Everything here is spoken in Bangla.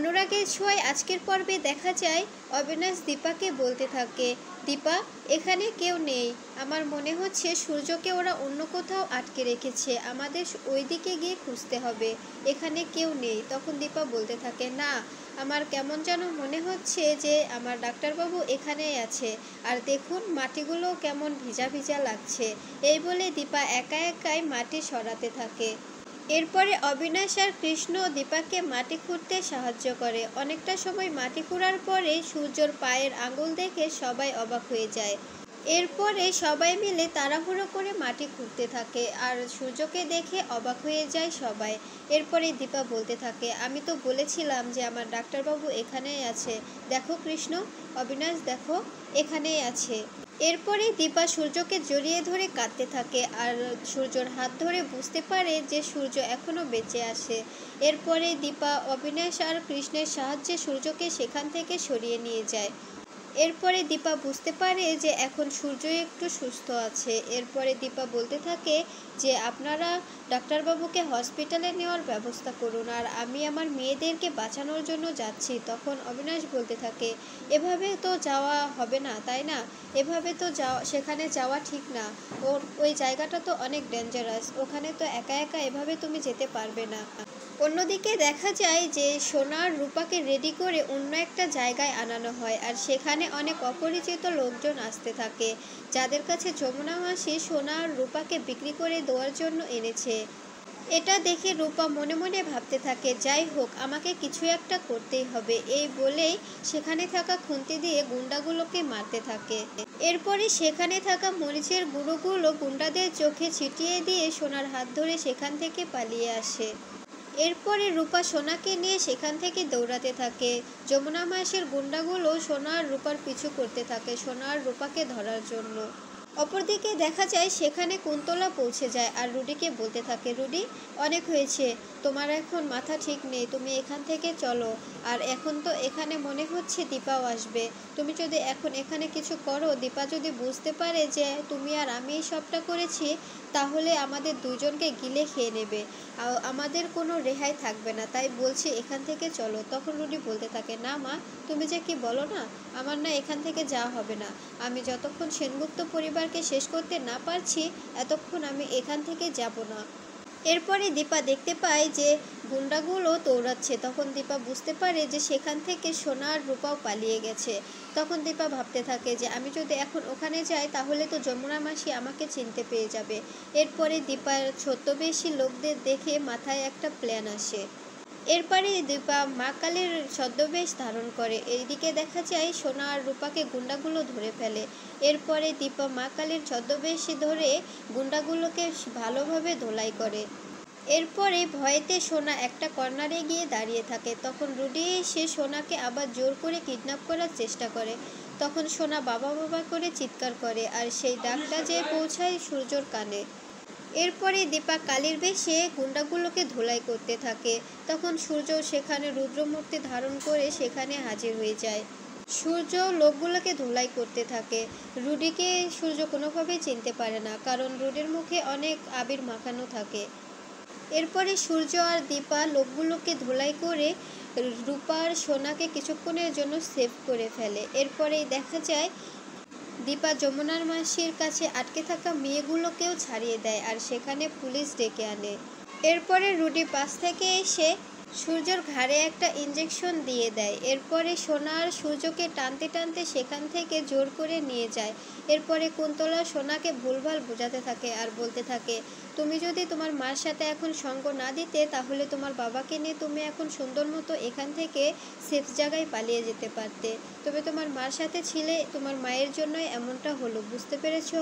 অনুরাগের ছোঁয়ায় আজকের পর্বে দেখা যায় অবিনাশ দীপাকে বলতে থাকে, দীপা, এখানে কেউ নেই। আমার মনে হচ্ছে সূর্যকে ওরা অন্য কোথাও আটকে রেখেছে, আমাদের ওই দিকে গিয়ে খুঁজতে হবে। এখানে কেউ নেই। তখন দীপা বলতে থাকে, না, আমার কেমন যেন মনে হচ্ছে যে আমার ডাক্তারবাবু এখানেই আছে। আর দেখুন, মাটিগুলো কেমন ভিজা ভিজা লাগছে। এই বলে দীপা একা একাই মাটি সরাতে থাকে। এরপরে অবিনাশ আর কৃষ্ণ দীপাকে মাটি খুঁড়তে সাহায্য করে। অনেকটা সময় মাটি খোঁড়ার পরে সূর্যর পায়ের আঙুল দেখে সবাই অবাক হয়ে যায়। এরপরে সবাই মিলে তাড়াহুড়ো করে মাটি খুঁড়তে থাকে আর সূর্যকে দেখে অবাক হয়ে যায় সবাই। এরপরে দীপা বলতে থাকে, আমি তো বলেছিলাম যে আমার ডাক্তারবাবু এখানেই আছে। দেখো কৃষ্ণ, অবিনাশ দেখো, এখানেই আছে। এরপরে দীপা সূর্যকে জড়িয়ে ধরে কাঁদতে থাকে আর সূর্যর হাত ধরে বুঝতে পারে যে সূর্য এখনও বেঁচে আছে। এরপরে দীপা অবিনাশ আর কৃষ্ণের সাহায্যে সূর্যকে সেখান থেকে সরিয়ে নিয়ে যায়। এরপরে দীপা বুঝতে পারে যে এখন সূর্য একটু সুস্থ আছে। এরপরে দীপা বলতে থাকে যে আপনারা ডাক্তারবাবুকে হসপিটালে নেওয়ার ব্যবস্থা করুন, আর আমি আমার মেয়েদেরকে বাঁচানোর জন্য যাচ্ছি। তখন অবিনাশ বলতে থাকে, এভাবে তো যাওয়া হবে না, তাই না? এভাবে তো সেখানে যাওয়া ঠিক না। ওই জায়গাটা তো অনেক ডেঞ্জারাস, ওখানে তো একা একা এভাবে তুমি যেতে পারবে না। অন্যদিকে দেখা যায় যে সোনা আর রূপাকে রেডি করে অন্য একটা জায়গায় আনানো হয়, আর সেখানে অনেক অপরিচিত লোকজন আসতে থাকে, যাদের কাছে যমুনা মাসি সোনা আর রূপাকে বিক্রি করে দেওয়ার জন্য এনেছে। এটা দেখে রূপা মনে মনে ভাবতে থাকে, যাই হোক, আমাকে কিছু একটা করতেই হবে। এই বলেই সেখানে থাকা খুন্তি দিয়ে গুন্ডাগুলোকে মারতে থাকে। এরপরে সেখানে থাকা মরিচের গুঁড়োগুলো গুন্ডাদের চোখে ছিটিয়ে দিয়ে সোনার হাত ধরে সেখান থেকে পালিয়ে আসে। এরপরে রূপা সোনাকে নিয়ে সেখান থেকে দৌড়াতে থাকে। যমুনা মাসির গুন্ডাগুলো সোনা আর রূপার পিছু করতে থাকে সোনা আর রূপাকে ধরার জন্য। অপরদিকে দেখা যায় সেখানে কুন্তলা পৌঁছে যায় আর রুডিকে বলতে থাকে, রুডি, অনেক হয়েছে, তোমার এখন মাথা ঠিক নেই, তুমি এখান থেকে চলো। আর এখন তো এখানে মনে হচ্ছে দীপাও আসবে। তুমি যদি এখন এখানে কিছু করো, দীপা যদি বুঝতে পারে যে তুমি আর আমি সবটা করেছি, তাহলে আমাদের দুজনকে গিলে খেয়ে নেবে, আমাদের কোনো রেহাই থাকবে না। তাই বলছি এখান থেকে চলো। তখন রুডি বলতে থাকে, না মা, তুমি যে কি বলো না, আমার না এখান থেকে যাওয়া হবে না। আমি যতক্ষণ সেনগুপ্ত পরিবারকে শেষ করতে না পারছি, এতক্ষণ আমি এখান থেকে যাব না। এরপরে দীপা দেখতে পায় যে গুন্ডাগুলো দৌড়াচ্ছে। তখন দীপা বুঝতে পারে যে সেখান থেকে সোনা আর রূপাও পালিয়ে গেছে। তখন দীপা ভাবতে থাকে যে আমি যদি এখন ওখানে যাই, তাহলে তো যমুনা মাসি আমাকে চিনতে পেয়ে যাবে। এরপরে দীপার ছদ্মবেশী লোকদের দেখে মাথায় একটা প্ল্যান আসে। এরপরে দীপা মা কালীর ছদ্মবেশ ধারণ করে। এইদিকে দেখা যায় সোনা আর রূপাকে গুন্ডাগুলো ধরে ফেলে। এরপরে দীপা মা কালীর ছদ্মবেশ ধরে গুন্ডাগুলোকে ভালোভাবে ধোলাই করে। এরপরে ভয়েতে সোনা একটা কর্নারে গিয়ে দাঁড়িয়ে থাকে। তখন রুডি এসে সোনাকে আবার জোর করে কিডন্যাপ করার চেষ্টা করে। তখন সোনা বাবা বাবা করে চিৎকার করে আর সেই ডাকটা যেয়ে পৌঁছায় সূর্যর কানে। এরপরে দীপা কালীর বেশে গুন্ডাগুলোকে ধোলাই করতে থাকে। তখন সূর্য সেখানে রুদ্রমূর্তি ধারণ করে সেখানে হাজির হয়ে যায়। সূর্য লোকগুলোকে ধোলাই করতে থাকে। রুডিকে সূর্য কোনোভাবেই চিনতে পারে না, কারণ রুডির মুখে অনেক আবির মাখানো থাকে। এরপরে সূর্য আর দীপা লোকগুলোকে ধোলাই করে রূপার সোনাকে কিছুক্ষণের জন্য সেভ করে ফেলে। এরপরেই দেখা যায় দীপা যমুনার মাসির কাছে আটকে থাকা মেয়েগুলোকেও ছাড়িয়ে দেয় আর সেখানে পুলিশ ডেকে আনে। এরপরে রুডি পাশ থেকে এসে সূর্যর ঘাড়ে একটা ইঞ্জেকশন দিয়ে দেয়। এরপরে সোনা আর সূর্যকে টানতে টানতে সেখান থেকে জোর করে নিয়ে যায়। এরপরে কুন্তলা সোনাকে ভুলভাল বোঝাতে থাকে আর বলতে থাকে, তুমি যদি তোমার মার সাথে এখন সঙ্গ না দিতে, তাহলে তোমার বাবাকে নিয়ে তুমি এখন সুন্দর মতো এখান থেকে সেফ জায়গায় পালিয়ে যেতে পারতে। তবে তোমার মার সাথে ছিলে, তোমার মায়ের জন্যই এমনটা হলো, বুঝতে পেরেছো?